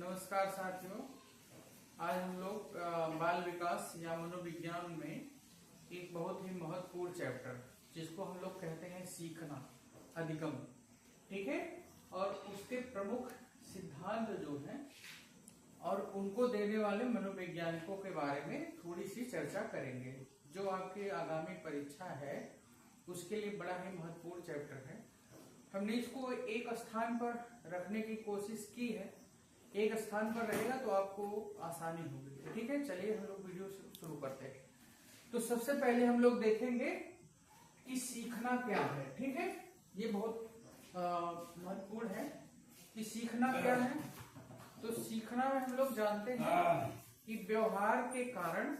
नमस्कार साथियों। आज हम लोग बाल विकास या मनोविज्ञान में एक बहुत ही महत्वपूर्ण चैप्टर जिसको हम लोग कहते हैं सीखना, अधिगम, ठीक है, और उसके प्रमुख सिद्धांत जो हैं और उनको देने वाले मनोवैज्ञानिकों के बारे में थोड़ी सी चर्चा करेंगे, जो आपकी आगामी परीक्षा है उसके लिए बड़ा ही महत्वपूर्ण चैप्टर है। हमने इसको एक स्थान पर रखने की कोशिश की है, एक स्थान पर रहेगा तो आपको आसानी होगी, ठीक है। चलिए हम लोग वीडियो शुरू करते हैं। तो सबसे पहले हम लोग देखेंगे कि सीखना क्या है, ठीक है। ये बहुत महत्वपूर्ण है कि सीखना क्या है। तो सीखना में हम लोग जानते हैं कि व्यवहार के कारण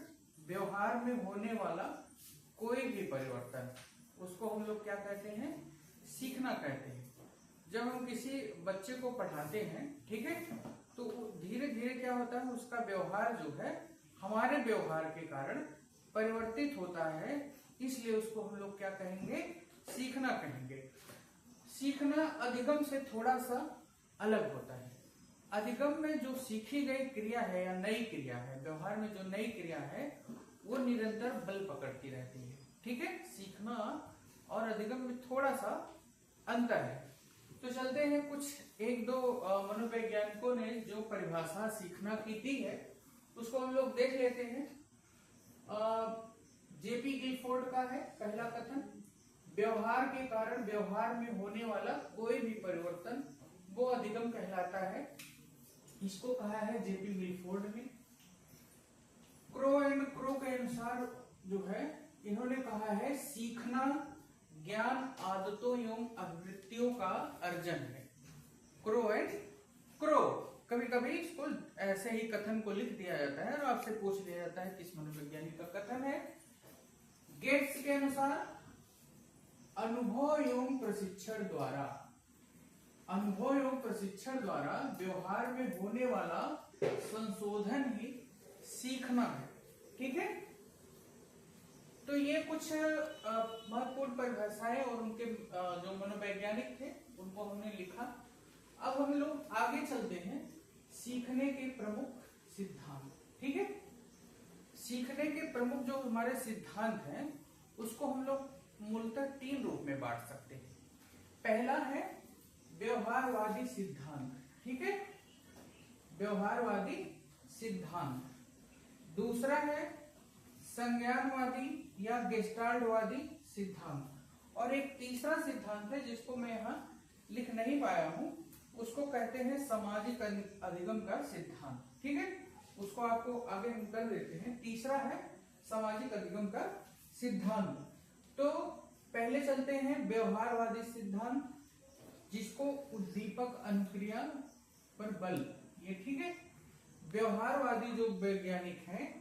व्यवहार में होने वाला कोई भी परिवर्तन, उसको हम लोग क्या कहते हैं, सीखना कहते हैं। जब हम किसी बच्चे को पढ़ाते हैं, ठीक है, तो धीरे धीरे क्या होता है, उसका व्यवहार जो है हमारे व्यवहार के कारण परिवर्तित होता है, इसलिए उसको हम लोग क्या कहेंगे, सीखना कहेंगे। सीखना अधिगम से थोड़ा सा अलग होता है। अधिगम में जो सीखी गई क्रिया है या नई क्रिया है, व्यवहार में जो नई क्रिया है वो निरंतर बल पकड़ती रहती है, ठीक है। सीखना और अधिगम में थोड़ा सा अंतर है। तो चलते हैं, कुछ एक दो मनोवैज्ञानिकों ने जो परिभाषा सीखना की दी है उसको हम लोग देख लेते हैं। जेपी गिलफोर्ड का है पहला कथन, व्यवहार के कारण व्यवहार में होने वाला कोई भी परिवर्तन वो अधिगम कहलाता है। इसको कहा है जेपी गिलफोर्ड ने। क्रो एंड क्रो के अनुसार जो है इन्होंने कहा है सीखना ज्ञान, आदतों एवं अभिवृत्तियों का अर्जन है। क्रो एंड क्रो, कभी कभी इसको ऐसे ही कथन को लिख दिया जाता है और आपसे पूछ लिया जाता है किस मनोवैज्ञानिक का कथन है। गेट्स के अनुसार अनुभव एवं प्रशिक्षण द्वारा, अनुभव एवं प्रशिक्षण द्वारा व्यवहार में होने वाला संशोधन ही सीखना है, ठीक है। तो ये कुछ महत्वपूर्ण परिभाषाएं और उनके जो मनोवैज्ञानिक थे उनको हमने लिखा। अब हम लोग आगे चलते हैं, सीखने के प्रमुख सिद्धांत, ठीक है। सीखने के प्रमुख जो हमारे सिद्धांत हैं उसको हम लोग मूलतः तीन रूप में बांट सकते हैं। पहला है व्यवहारवादी सिद्धांत, ठीक है, व्यवहारवादी सिद्धांत। दूसरा है संज्ञानवादी या गेस्टाल्टवादी सिद्धांत, और एक तीसरा सिद्धांत है जिसको मैं यहाँ लिख नहीं पाया हूँ, उसको कहते हैं सामाजिक अधिगम का सिद्धांत, ठीक है। उसको आपको आगे हम कर देते हैं। तीसरा है सामाजिक अधिगम का सिद्धांत। तो पहले चलते हैं व्यवहारवादी सिद्धांत, जिसको उद्दीपक अनुक्रिया पर बल, ये ठीक है। व्यवहारवादी जो वैज्ञानिक हैं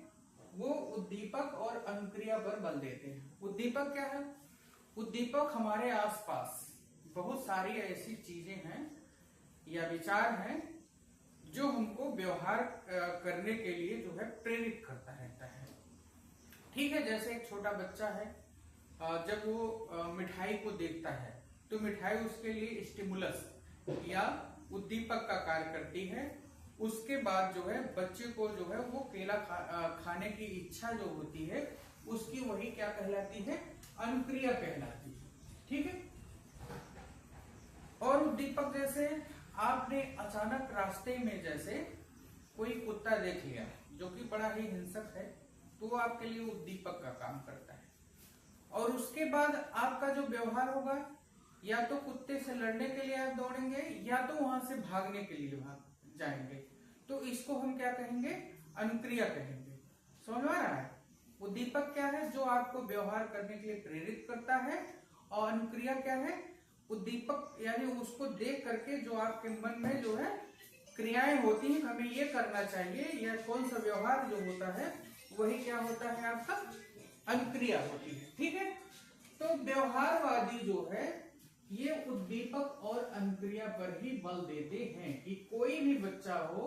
वो उद्दीपक और अनुक्रिया पर बल देते हैं। उद्दीपक क्या है? उद्दीपक हमारे आसपास बहुत सारी ऐसी चीजें हैं या विचार हैं जो हमको व्यवहार करने के लिए जो है प्रेरित करता रहता है, ठीक है। जैसे एक छोटा बच्चा है, जब वो मिठाई को देखता है तो मिठाई उसके लिए स्टिमुलस या उद्दीपक का कार्य करती है। उसके बाद जो है बच्चे को जो है वो केला खाने की इच्छा जो होती है उसकी वही क्या कहलाती है, अनुक्रिया कहलाती है, ठीक है। और उद्दीपक जैसे आपने अचानक रास्ते में जैसे कोई कुत्ता देख लिया जो कि बड़ा ही हिंसक है, तो वो आपके लिए उद्दीपक का काम करता है। और उसके बाद आपका जो व्यवहार होगा, या तो कुत्ते से लड़ने के लिए आप दौड़ेंगे या तो वहां से भागने के लिए भाग जाएंगे। तो इसको हम क्या कहेंगे, अनुक्रिया कहेंगे। समझ में आ रहा है? उद्दीपक क्या है, जो आपको व्यवहार करने के लिए प्रेरित करता है, और अनुक्रिया क्या है, उद्दीपक यानी उसको देख करके जो आपके मन में जो है क्रियाएं होती हैं, हमें ये करना चाहिए, या कौन सा व्यवहार जो होता है वही क्या होता है, आपका अनुक्रिया होती है, ठीक है। तो व्यवहारवादी जो है ये उद्दीपक और अनुक्रिया पर ही बल देते हैं कि कोई भी बच्चा हो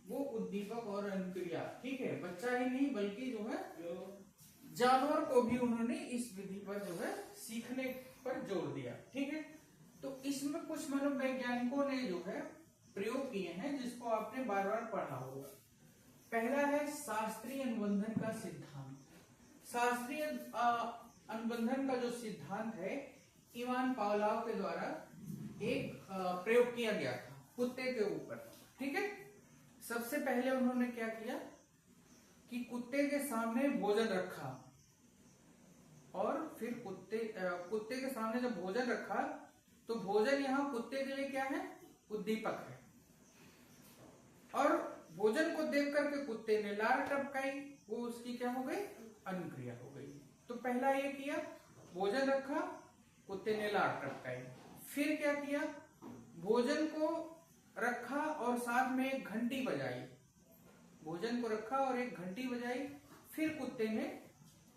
वो उद्दीपक और अनुक्रिया, ठीक है। बच्चा ही नहीं बल्कि जो है जानवर को भी उन्होंने इस विधि पर जो है सीखने पर जोर दिया, ठीक है। तो इसमें कुछ मनोवैज्ञानिकों ने जो है प्रयोग किए हैं जिसको इसको आपने बार बार पढ़ा होगा। पहला है शास्त्रीय अनुबंधन का सिद्धांत। शास्त्रीय अनुबंधन का जो सिद्धांत है इवान पावलोव के द्वारा एक प्रयोग किया गया था कुत्ते के ऊपर। ठीक है, सबसे पहले उन्होंने क्या किया कि कुत्ते के सामने भोजन रखा और फिर कुत्ते के सामने जब भोजन रखा तो भोजन यहाँ कुत्ते के लिए क्या है, उद्दीपक है, और भोजन को देख करके कुत्ते ने लार टपकाई, वो उसकी क्या हो गई, अनुक्रिया हो गई। तो पहला ये किया, भोजन रखा, कुत्ते ने लार टपकाई। फिर क्या किया, भोजन को रखा और साथ में एक घंटी बजाई, भोजन को रखा और एक घंटी बजाई, फिर कुत्ते ने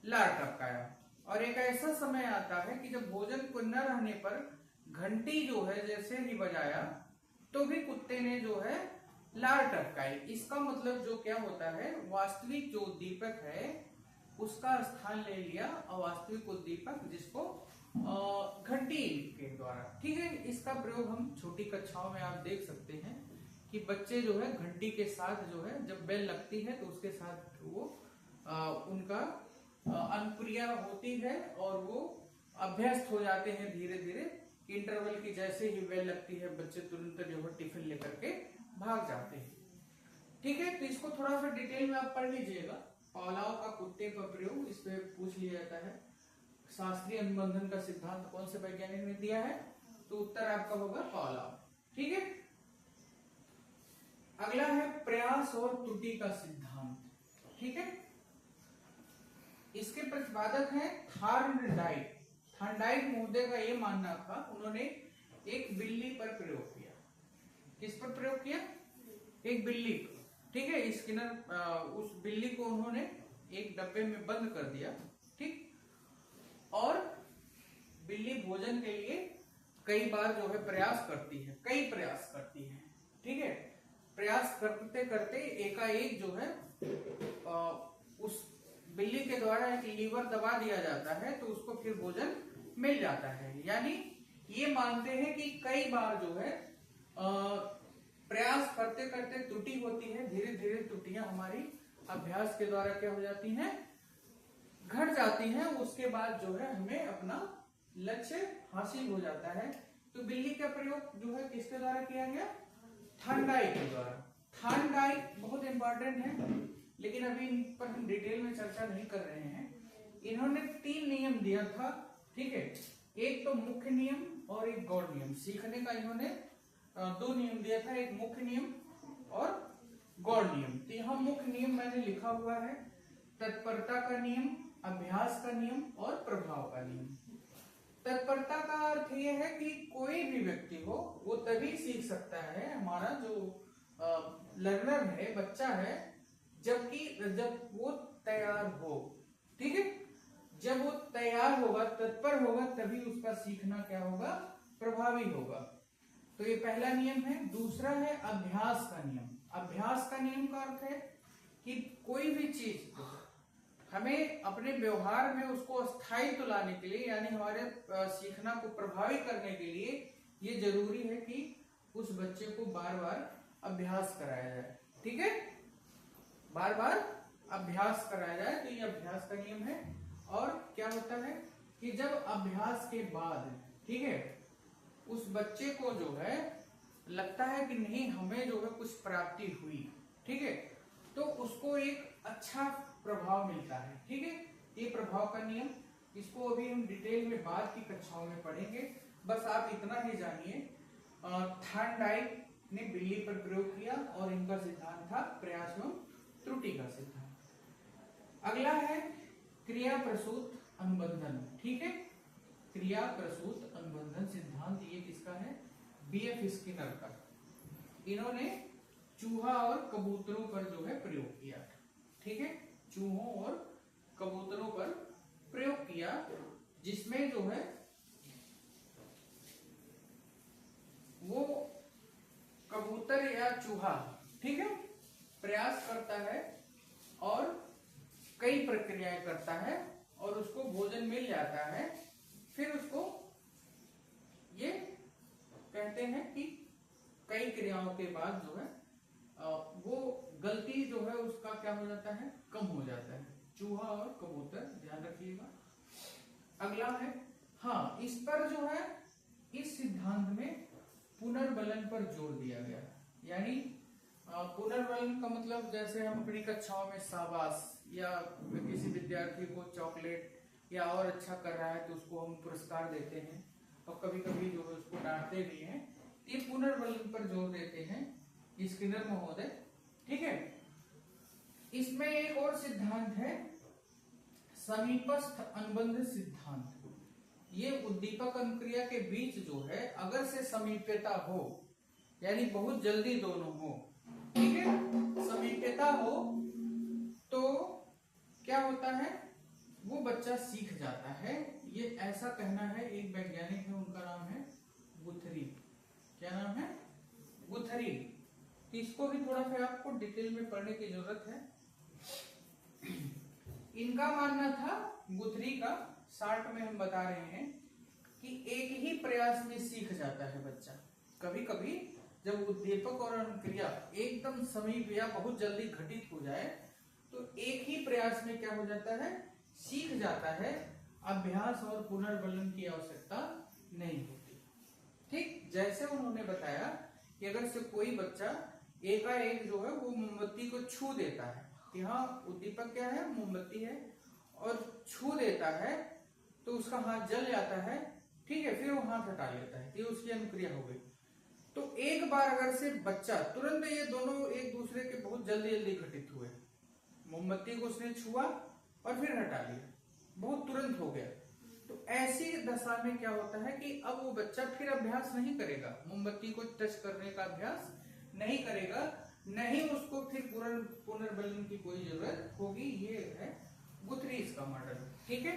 लार टपकाया। और एक ऐसा समय आता है कि जब भोजन को न रहने पर घंटी जो है जैसे ही बजाया तो भी कुत्ते ने जो है लार टपकाई। इसका मतलब जो क्या होता है, वास्तविक जो उद्दीपक है उसका स्थान ले लिया अवास्तविक उद्दीपक, जिसको घंटी के द्वारा। ठीक है, इसका प्रयोग हम छोटी कक्षाओं में आप देख सकते हैं कि बच्चे जो है घंटी के साथ जो है जब बेल लगती है तो उसके साथ वो उनका अनुक्रिया होती है और वो अभ्यस्त हो जाते हैं धीरे धीरे। इंटरवल की जैसे ही बेल लगती है बच्चे तुरंत जो है टिफिन लेकर के भाग जाते हैं। ठीक है, तो इसको थोड़ा सा डिटेल में आप पढ़ लीजिएगा। पावलोव का कुत्ते का प्रयोग, इस पे पूछ लिया जाता है। शास्त्रीय अनुबंधन का सिद्धांत कौन से वैज्ञानिक ने दिया है, तो उत्तर आपका होगा पावलोव। ठीक है, अगला है प्रयास और त्रुटि का सिद्धांत। ठीक है, इसके प्रतिपादक है थॉर्नडाइक। थॉर्नडाइक महोदय का यह मानना था, उन्होंने एक बिल्ली पर प्रयोग किया। किस पर प्रयोग किया, एक बिल्ली पर। ठीक है, स्किनर उस बिल्ली को उन्होंने एक डब्बे में बंद कर दिया। ठीक, और बिल्ली भोजन के लिए कई बार जो है प्रयास करती है, कई प्रयास करती है। ठीक है, प्रयास करते करते एकाएक जो है उस बिल्ली के द्वारा एक लीवर दबा दिया जाता है तो उसको फिर भोजन मिल जाता है। यानी ये मानते हैं कि कई बार जो है प्रयास करते करते त्रुटि होती है, धीरे धीरे त्रुटियां हमारी अभ्यास के द्वारा क्या हो जाती हैं, घट जाती हैं। उसके बाद जो है हमें अपना लक्ष्य हासिल हो जाता है। तो बिल्ली का प्रयोग जो है किसके द्वारा किया गया, थॉर्नडाइक के द्वारा। थॉर्नडाइक बहुत इंपॉर्टेंट है, लेकिन अभी इन पर हम डिटेल में चर्चा नहीं कर रहे हैं। इन्होंने 3 नियम दिया था। ठीक है, एक तो मुख्य नियम और एक गौड़ नियम। सीखने का इन्होंने 2 नियम दिया था, एक मुख्य नियम और गौड़ नियम। तो यहाँ मुख्य नियम मैंने लिखा हुआ है, तत्परता का नियम, अभ्यास का नियम और प्रभाव का नियम। तत्परता का अर्थ यह है कि कोई भी व्यक्ति हो वो तभी सीख सकता है, हमारा जो लर्नर है, बच्चा है, जब वो तैयार हो। ठीक है, जब वो तैयार होगा, तत्पर होगा, तभी उसका सीखना क्या होगा, प्रभावी होगा। तो ये पहला नियम है। दूसरा है अभ्यास का नियम। अभ्यास का नियम का अर्थ है कि कोई भी चीज हमें अपने व्यवहार में उसको स्थायित्व लाने के लिए, यानी हमारे सीखना को प्रभावी करने के लिए ये जरूरी है कि उस बच्चे को बार बार अभ्यास कराया जाए। ठीक है, बार बार अभ्यास कराया जाए, तो ये अभ्यास का नियम है। और क्या होता है कि जब अभ्यास के बाद, ठीक है, उस बच्चे को जो है लगता है कि नहीं हमें जो है कुछ प्राप्ति हुई, ठीक है, तो उसको एक अच्छा प्रभाव मिलता है। ठीक है, ये प्रभाव का नियम, इसको अभी हम डिटेल में बाद की कक्षाओं में पढ़ेंगे। बस आप इतना ही जानिए, थॉर्नडाइक ने बिल्ली पर प्रयोग किया और इनका सिद्धांत था प्रयास एवं त्रुटि का सिद्धांत। अगला है क्रिया प्रसूत अनुबंधन। ठीक है, क्रिया प्रसूत अनुबंधन सिद्धांत ये किसका है, बीएफ स्किनर का। इन्होंने चूहा और कबूतरों पर जो है प्रयोग किया। ठीक है, चूहों और कबूतरों पर प्रयोग किया, जिसमें जो है वो कबूतर या चूहा, ठीक है, प्रयास करता है और कई प्रक्रियाएं करता है और उसको भोजन मिल जाता है। फिर उसको ये कहते हैं कि कई क्रियाओं के बाद जो है वो गलती जो है उसका क्या हो जाता है, कम हो जाता है। चूहा और कबूतर, ध्यान रखिएगा। अगला है, हाँ इस पर जो है, इस सिद्धांत में पुनर्बलन पर जोर दिया गया। यानी पुनर्बलन का मतलब, जैसे हम अपनी कक्षाओं में शाबाश या किसी विद्यार्थी को चॉकलेट या और अच्छा कर रहा है तो उसको हम पुरस्कार देते हैं, और कभी कभी जो है उसको डांटते भी हैं। ये पुनर्बलन पर जोर देते हैं स्किनर महोदय, ठीक है। इसमें एक और सिद्धांत है, समीपस्थ अनुबंध सिद्धांत। ये उद्दीपक अनुक्रिया के बीच जो है अगर से समीप्यता हो, यानी बहुत जल्दी दोनों हो, ठीक है, समीप्यता हो, तो क्या होता है, वो बच्चा सीख जाता है। ये ऐसा कहना है, एक वैज्ञानिक है, उनका नाम है गुथरी। क्या नाम है? गुथरी। इसको भी थोड़ा सा आपको डिटेल में पढ़ने की जरूरत है। इनका मानना था, गुथरी का, शार्ट में हम बता रहे हैं कि एक ही प्रयास में सीख जाता है बच्चा। कभी कभी जब उद्दीपक और अनुक्रिया एकदम समीप या बहुत जल्दी घटित हो जाए तो एक ही प्रयास में क्या हो जाता है, सीख जाता है। अभ्यास और पुनर्बलन की आवश्यकता नहीं होती। ठीक, जैसे उन्होंने बताया कि अगर से कोई बच्चा एकाएक जो है वो मोमबत्ती को छू देता है, कि हाँ उद्दीपक क्या है, मोमबत्ती है, और छू देता है तो उसका हाथ जल जाता है, ठीक है, फिर वो हाथ हटा लेता है, ये उसकी अनुक्रिया हो गई। तो एक बार अगर से बच्चा तुरंत, ये दोनों एक दूसरे के बहुत जल्दी जल्दी घटित हुए, मोमबत्ती को उसने छुआ और फिर हटा लिया, बहुत तुरंत हो गया, तो ऐसी दशा में क्या होता है कि अब वो बच्चा फिर अभ्यास नहीं करेगा, मोमबत्ती को टच करने का अभ्यास नहीं करेगा, नहीं उसको फिर पुनर्बलन की कोई जरूरत होगी। ये है गुथरी इसका मॉडल, ठीक है।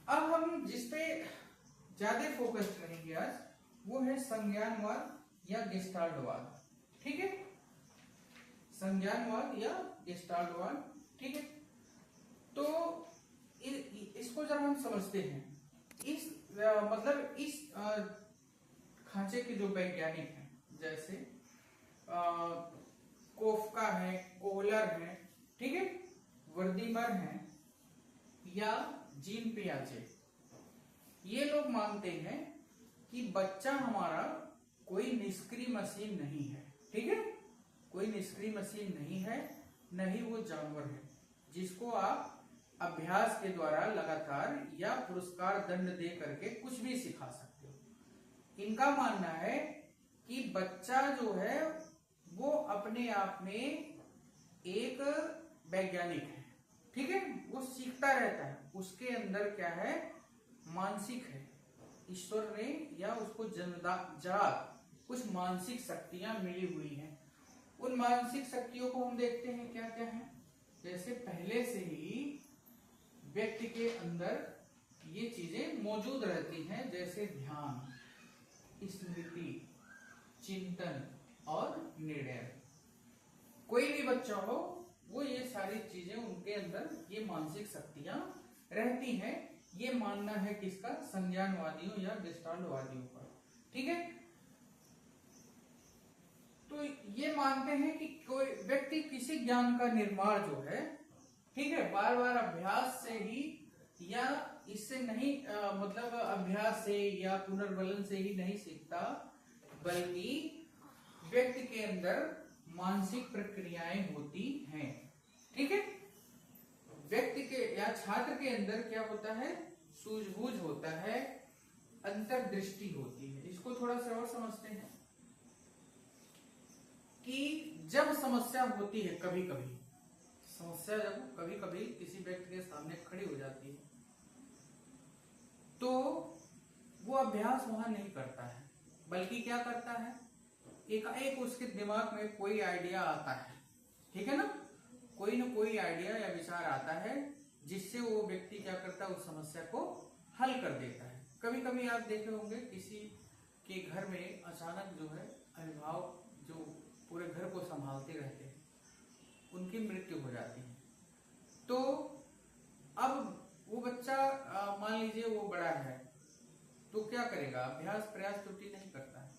अब हम जिसपे ज्यादा फोकस करेंगे आज, वो है संज्ञानवाद या गेस्टाल्टवाद, ठीक है, संज्ञानवाद या गेस्टाल्टवाद, ठीक है। तो इसको जब हम समझते हैं, इस मतलब इस खांचे के जो वैज्ञानिक हैं, जैसे कोफका है, कोहलर है, ठीक है, वर्दीमर है या जीन पियाजे, ये लोग मानते हैं कि बच्चा हमारा कोई निष्क्रिय मशीन नहीं है, ठीक है, कोई निष्क्रिय मशीन नहीं है, नहीं वो जानवर है जिसको आप अभ्यास के द्वारा लगातार या पुरस्कार दंड दे करके कुछ भी सिखा सकते हो। इनका मानना है कि बच्चा जो है वो अपने आप में एक वैज्ञानिक है, ठीक है, वो सीखता रहता है, उसके अंदर क्या है, मानसिक है, ईश्वर ने या उसको जन्मजात कुछ मानसिक शक्तियां मिली हुई हैं। उन मानसिक शक्तियों को हम देखते हैं क्या क्या है, जैसे पहले से ही व्यक्ति के अंदर ये चीजें मौजूद रहती हैं, जैसे ध्यान, स्मृति, चिंतन और निर्णय। कोई भी बच्चा हो, वो ये सारी चीजें उनके अंदर, ये मानसिक शक्तियां रहती हैं। ये मानना है किसका, संज्ञानवादियों या गेस्टाल्टवादियों का, ठीक है। तो ये मानते हैं कि कोई व्यक्ति किसी ज्ञान का निर्माण जो है, ठीक है, बार बार अभ्यास से ही या इससे नहीं, मतलब अभ्यास से या पुनर्बलन से ही नहीं सीखता, बल्कि व्यक्ति के अंदर मानसिक प्रक्रियाएं होती हैं, ठीक है। व्यक्ति के या छात्र के अंदर क्या होता है, सूझबूझ होता है, अंतर्दृष्टि होती है। इसको थोड़ा सा और समझते हैं कि जब समस्या होती है, कभी कभी समस्या जब कभी कभी किसी व्यक्ति के सामने खड़ी हो जाती है, तो वो अभ्यास वहां नहीं करता है, बल्कि क्या करता है, एकाएक उसके दिमाग में कोई आइडिया आता है, ठीक है ना कोई आइडिया या विचार आता है, जिससे वो व्यक्ति क्या करता है, उस समस्या को हल कर देता है। कभी कभी आप देखे होंगे किसी के घर में अचानक जो है अभिभावक जो पूरे घर को संभालते रहते हैं, उनकी मृत्यु हो जाती है, तो अब वो बच्चा मान लीजिए वो बड़ा है, तो क्या करेगा, अभ्यास प्रयास त्रुटि नहीं करता है,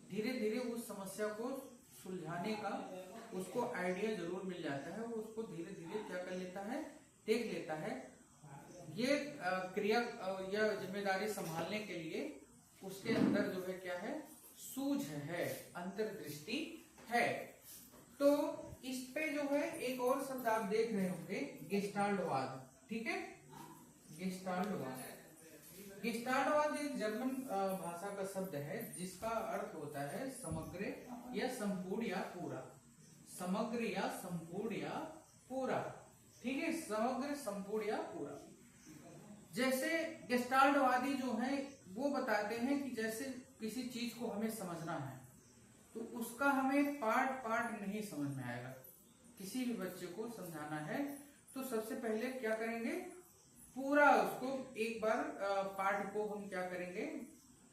धीरे धीरे उस समस्या को सुलझाने का उसको आइडिया जरूर मिल जाता है, वो उसको धीरे धीरे क्या कर लेता है, देख लेता है। ये क्रिया या जिम्मेदारी संभालने के लिए उसके अंदर जो है क्या है, सूझ है, अंतर्दृष्टि है। तो इस पे जो है एक और शब्द आप देख रहे होंगे, गेस्टाल्टवाद। ठीक है, गेस्टाल्टवाद। गेस्टाल्टवाद एक जर्मन भाषा का शब्द है जिसका अर्थ होता है समग्र या संपूर्ण या पूरा, समग्र या संपूर्ण या पूरा। ठीक है, समग्र, संपूर्ण या पूरा। जैसे गेस्टाल्टवादी जो है वो बताते हैं कि जैसे किसी चीज को हमें समझना है तो उसका हमें पार्ट पार्ट नहीं समझ में आएगा। किसी भी बच्चे को समझाना है तो सबसे पहले क्या करेंगे, पूरा उसको एक बार पार्ट को हम क्या करेंगे,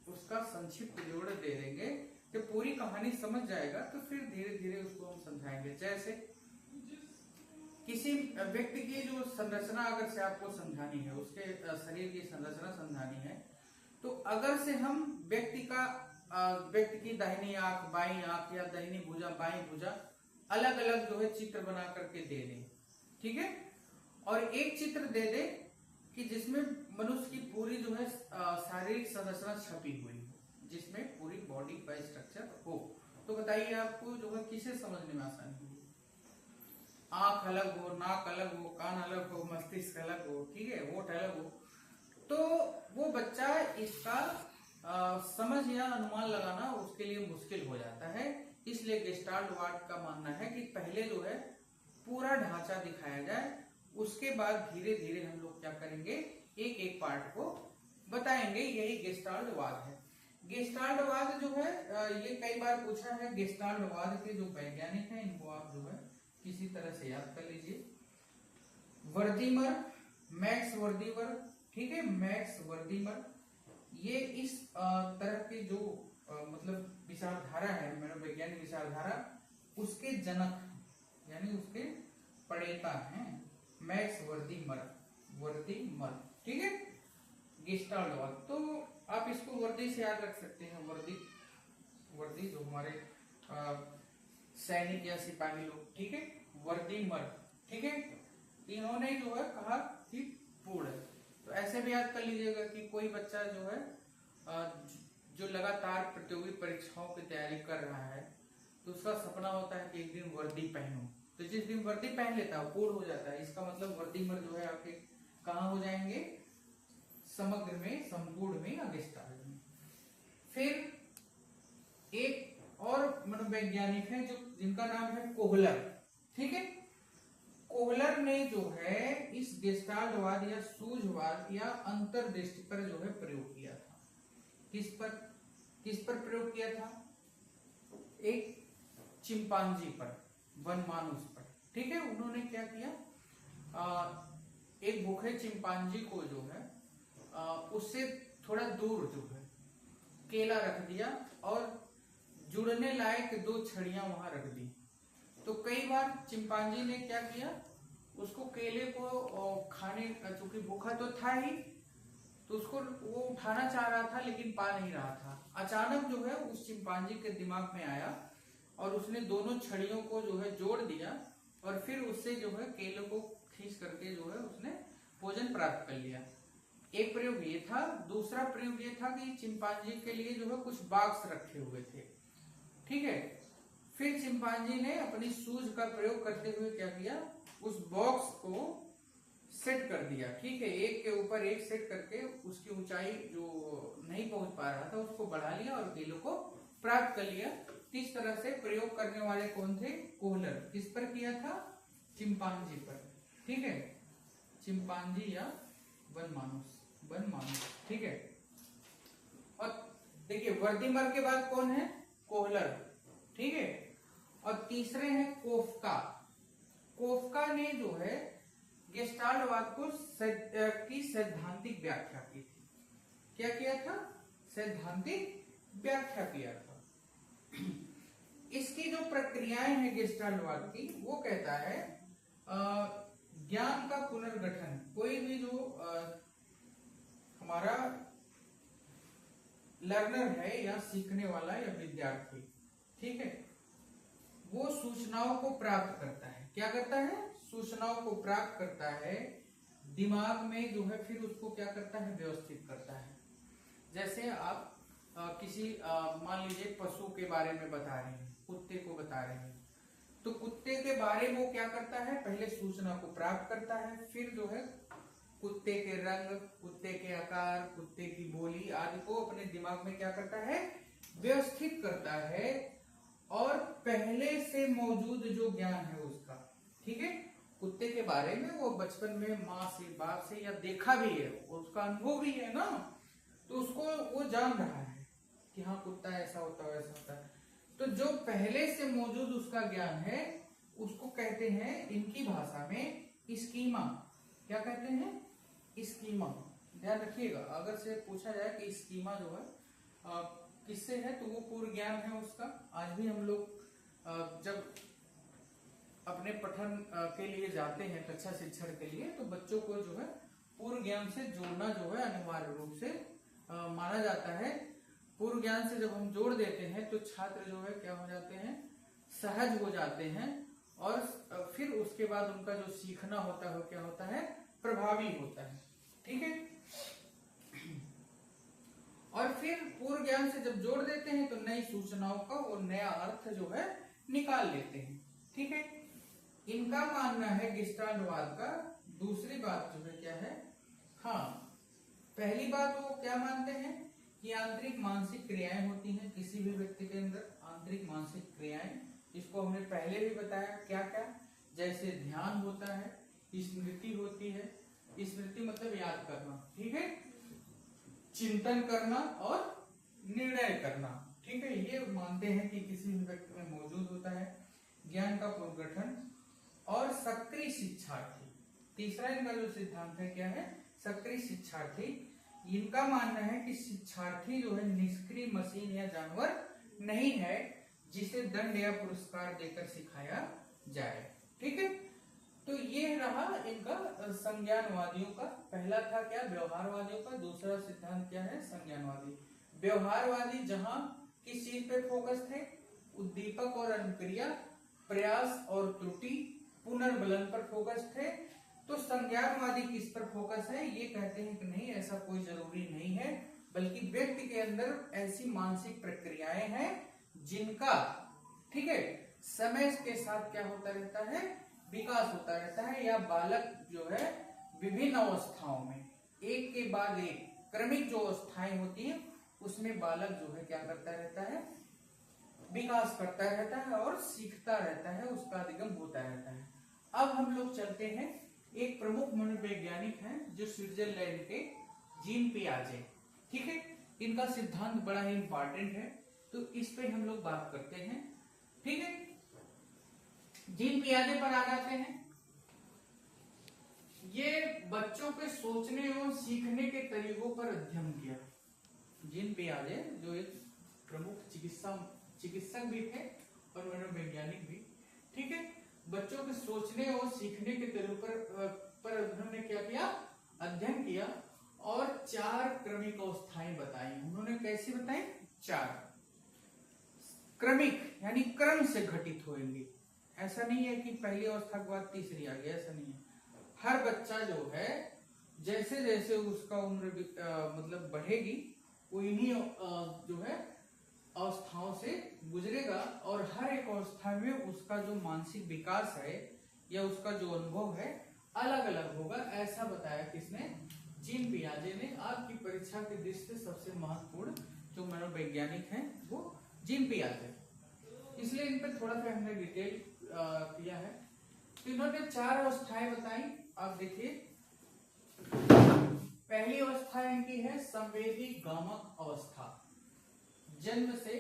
उसका संक्षिप्त जोड़ दे देंगे। जब पूरी कहानी समझ जाएगा तो फिर धीरे धीरे उसको हम समझाएंगे। जैसे किसी व्यक्ति की जो संरचना अगर से आपको समझानी है, उसके शरीर की संरचना समझानी है, तो अगर से हम व्यक्ति की दाहिनी आंख, बाईं आंख या दाहिनी भुजा, बाईं भुजा अलग अलग जो है चित्र बना करके दे दें। ठीक है, और एक चित्र दे दे कि जिसमें मनुष्य की पूरी जो है शारीरिक संरचना छपी हुई हो, जिसमें पूरी बॉडी का स्ट्रक्चर हो, तो बताइए आपको जो है किसे समझने में आसानी होगी? आंख अलग हो, नाक अलग हो, कान अलग हो, मस्तिष्क अलग हो, ठीक है, होठ अलग हो, तो वो बच्चा इसका समझ या अनुमान लगाना उसके लिए मुश्किल हो जाता है। इसलिए गेस्टाल्टवाद का मानना है कि पहले जो है पूरा ढांचा दिखाया जाए, उसके बाद धीरे धीरे हम लोग क्या करेंगे, एक एक पार्ट को बताएंगे। यही गेस्टाल्टवाद है। गेस्टाल्टवाद जो है ये कई बार पूछा है। गेस्टाल्टवाद के जो वैज्ञानिक हैं इनको आप जो है किसी तरह से याद कर लीजिए। वर्दीमर, मैक्स वर्दीमर। ठीक है, मैक्स वर्दीमर, ये इस तरह के जो मतलब विचारधारा है, मनोवैज्ञानिक विचारधारा, उसके जनक यानी उसके प्रणेता हैं मैक्स वर्दीमर। वर्दीमर, ठीक है। गेस्टाल्टवाद, तो आप इसको वर्दी से याद रख सकते हैं। वर्दी जो हमारे सैनिक या सिपाही लोग, ठीक है, वर्दीमर, ठीक है। इन्होंने जो है कहा कि पूर्ण, तो ऐसे भी याद कर लीजिएगा कि कोई बच्चा जो है जो लगातार प्रतियोगी परीक्षाओं की तैयारी कर रहा है तो उसका सपना होता है कि एक दिन वर्दी पहनूं, तो जिस दिन वर्दी पहन लेता है पूर्ण हो जाता है। इसका मतलब वर्दीमर जो है आपके कहाँ हो जाएंगे, समग्र में, संपूर्ण में या गेस्टाल्ट में। फिर एक और मनोवैज्ञानिक है जो जिनका नाम है कोहलर, ठीक है। कोहलर ने जो है इस गेस्टाल्टवाद या सूझवाद या अंतर्दृष्टि पर जो है प्रयोग किया था। किस पर प्रयोग किया था? एक चिंपांजी पर, वनमानुष पर, ठीक है। उन्होंने क्या किया, एक भूखे चिंपांजी को जो है उससे थोड़ा दूर जो है केला रख दिया और जुड़ने लायक दो छड़ियां वहां रख दी। तो कई बार चिंपांजी ने क्या किया, उसको केले को खाने, चूंकि भूखा तो था ही, तो उसको वो उठाना चाह रहा था लेकिन पा नहीं रहा था। अचानक जो है उस चिंपांजी के दिमाग में आया और उसने दोनों छड़ियों को जो है जोड़ दिया और फिर उससे जो है केले को खींच करके जो है उसने भोजन प्राप्त कर लिया। एक प्रयोग ये था। दूसरा प्रयोग ये था कि चिंपांजी के लिए जो है कुछ बॉक्स रखे हुए थे, ठीक है। फिर चिंपांजी ने अपनी सूझ का प्रयोग करते हुए क्या किया, उस बॉक्स को सेट कर दिया, ठीक है, एक के ऊपर एक सेट करके उसकी ऊंचाई जो नहीं पहुंच पा रहा था उसको बढ़ा लिया और केलों को प्राप्त कर लिया। इस तरह से प्रयोग करने वाले कौन थे? कोहलर। किस पर किया था? चिंपांजी पर, ठीक है, चिंपांजी या वनमानुष, ठीक है। और देखिए वर्दीमर के बाद कौन है? कोहलर, ठीक है। और तीसरे हैं कोफका। कोफका ने जो है गेस्टाल्टवाद की सैद्धांतिक व्याख्या की थी। क्या किया था? सैद्धांतिक व्याख्या किया था। इसकी जो प्रक्रियाएं हैं गेस्टाल्टवाद की, वो कहता है ज्ञान का पुनर्गठन। कोई भी जो हमारा लर्नर है या सीखने वाला या विद्यार्थी, ठीक है, सूचनाओं को प्राप्त करता है। क्या करता है? सूचनाओं को प्राप्त करता है, दिमाग में जो है फिर उसको क्या करता है? व्यवस्थित करता है। जैसे आप किसी मान लीजिए पशु के बारे में बता रहे हैं, कुत्ते को बता रहे हैं, तो कुत्ते के बारे में वो क्या करता है? पहले सूचना को प्राप्त करता है, फिर जो है कुत्ते के रंग, कुत्ते के आकार, कुत्ते की बोली आदि को अपने दिमाग में क्या करता है? व्यवस्थित करता है, और पहले से मौजूद जो ज्ञान है उसका, ठीक है, कुत्ते के बारे में वो बचपन में माँ से, बाप से या देखा भी है, उसका अनुभव भी है ना, तो उसको वो जान रहा है कि हाँ कुत्ता ऐसा होता है वैसा होता है। तो जो पहले से मौजूद उसका ज्ञान है उसको कहते हैं इनकी भाषा में स्कीमा। क्या कहते हैं? स्कीमा। ध्यान रखिएगा, अगर से पूछा जाए कि स्कीमा जो है किससे है, तो वो पूर्व ज्ञान है उसका। आज भी हम लोग जब अपने पठन के लिए जाते हैं कक्षा शिक्षण के लिए, तो बच्चों को जो है पूर्व ज्ञान से जोड़ना जो है अनिवार्य रूप से माना जाता है। पूर्व ज्ञान से जब हम जोड़ देते हैं तो छात्र जो है क्या हो जाते हैं? सहज हो जाते हैं, और फिर उसके बाद उनका जो सीखना होता है क्या होता है? प्रभावी होता है। ठीक है, और फिर पूर्व ज्ञान से जब जोड़ देते हैं तो नई सूचनाओं का वो नया अर्थ जो है निकाल लेते हैं। ठीक है, इनका मानना है गेस्टाल्टवाद का। दूसरी बात जो है क्या है? हाँ, पहली बात वो क्या मानते हैं कि आंतरिक मानसिक क्रियाएं होती हैं किसी भी व्यक्ति के अंदर, आंतरिक मानसिक क्रियाएं। इसको हमने पहले भी बताया क्या क्या, जैसे ध्यान होता है, स्मृति होती है, स्मृति मतलब याद करना, ठीक है, चिंतन करना और निर्णय करना। ठीक है, ये मानते हैं कि किसी भी व्यक्ति में मौजूद होता है। ज्ञान का पुनर्गठन और सक्रिय शिक्षार्थी, तीसरा इनका जो सिद्धांत है क्या है? सक्रिय शिक्षार्थी। इनका मानना है कि शिक्षार्थी जो है निष्क्रिय मशीन या जानवर नहीं है जिसे दंड या पुरस्कार देकर सिखाया जाए। ठीक है, तो ये रहा इनका संज्ञानवादियों का। पहला था क्या? व्यवहारवादियों का। दूसरा सिद्धांत क्या है? संज्ञानवादी। व्यवहारवादी जहां किस चीज पे फोकस थे? उद्दीपक और अनुक्रिया, प्रयास और त्रुटि, पुनर्बलन पर फोकस थे। तो संज्ञानवादी किस पर फोकस है? ये कहते हैं कि नहीं, ऐसा कोई जरूरी नहीं है, बल्कि व्यक्ति के अंदर ऐसी मानसिक प्रक्रियाएं हैं जिनका, ठीक है, समय के साथ क्या होता रहता है? विकास होता रहता है, या बालक जो है विभिन्न अवस्थाओं में एक के बाद एक क्रमिक जो अवस्थाएं होती है उसमें बालक जो है क्या करता रहता है? विकास करता रहता है और सीखता रहता है, उसका अधिगम होता रहता है। अब हम लोग चलते हैं, एक प्रमुख मनोवैज्ञानिक हैं जो स्विट्जरलैंड के जीन पियाजे। ठीक है, इनका सिद्धांत बड़ा ही इंपॉर्टेंट है, तो इस पे हम लोग बात करते हैं। ठीक है, जीन पियाजे पर आ जाते हैं। ये बच्चों के सोचने और सीखने के तरीकों पर अध्ययन किया। जीन पियाजे जो एक प्रमुख चिकित्सक भी थे और मनोवैज्ञानिक भी। ठीक है, बच्चों के सोचने और सीखने के तरीकों पर उन्होंने क्या किया? अध्ययन किया, और 4 क्रमिक अवस्थाएं बताई। उन्होंने कैसी बताई? 4 क्रमिक, यानी क्रम से घटित होंगी। ऐसा नहीं है कि पहली अवस्था के बाद तीसरी आ गई, ऐसा नहीं है। हर बच्चा जो है जैसे जैसे उसका उम्र मतलब बढ़ेगी, वो इन्हीं जो है अवस्थाओं से गुजरेगा, और हर एक अवस्था में उसका जो मानसिक विकास है या उसका जो अनुभव है अलग अलग होगा। ऐसा बताया किसने? जीन पियाजे ने। आपकी परीक्षा के दृष्टि से सबसे महत्वपूर्ण जो मनोवैज्ञानिक हैं वो जीन पियाजे, इसलिए इन पर थोड़ा सा हमने डिटेल किया है। तो इन्होंने 4 अवस्थाएं बताई। आप देखिए, पहली अवस्था इनकी है संवेदी गामक अवस्था, जन्म से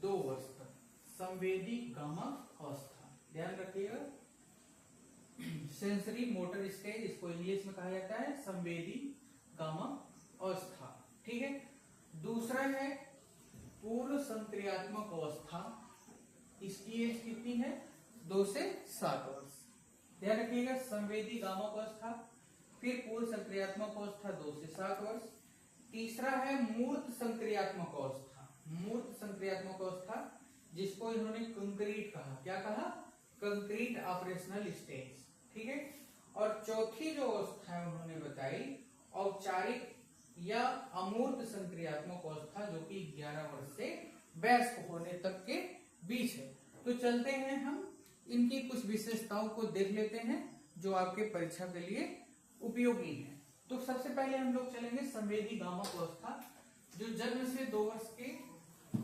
2 वर्ष तक संवेदी गामक अवस्था। ध्यान रखिएगा, सेंसरी मोटर स्टेज, इसको इंग्लिश में कहा जाता है संवेदी गामक अवस्था। ठीक है, दूसरा है पूर्व संक्रियात्मक अवस्था। इसकी एज कितनी है? 2 से 7 वर्ष। ध्यान रखिएगा, संवेदी गामक अवस्था, फिर पूर्व संक्रियात्मक अवस्था 2 से 7 वर्ष। तीसरा है मूर्त संक्रियात्मक अवस्था। मूर्त संक्रियात्मक अवस्था जिसको इन्होंने कंक्रीट कहा। क्या कहा? Concrete operational stage. ठीक है। और चौथी जो अवस्था है उन्होंने बताई औपचारिक या अमूर्त संक्रियात्मक अवस्था, जो कि 11 वर्ष से वयस्क होने तक के बीच है। तो चलते हैं हम इनकी कुछ विशेषताओं को देख लेते हैं जो आपके परीक्षा के लिए उपयोगी है। तो सबसे पहले हम लोग चलेंगे संवेदी गामक अवस्था, जो जन्म से 2 वर्ष के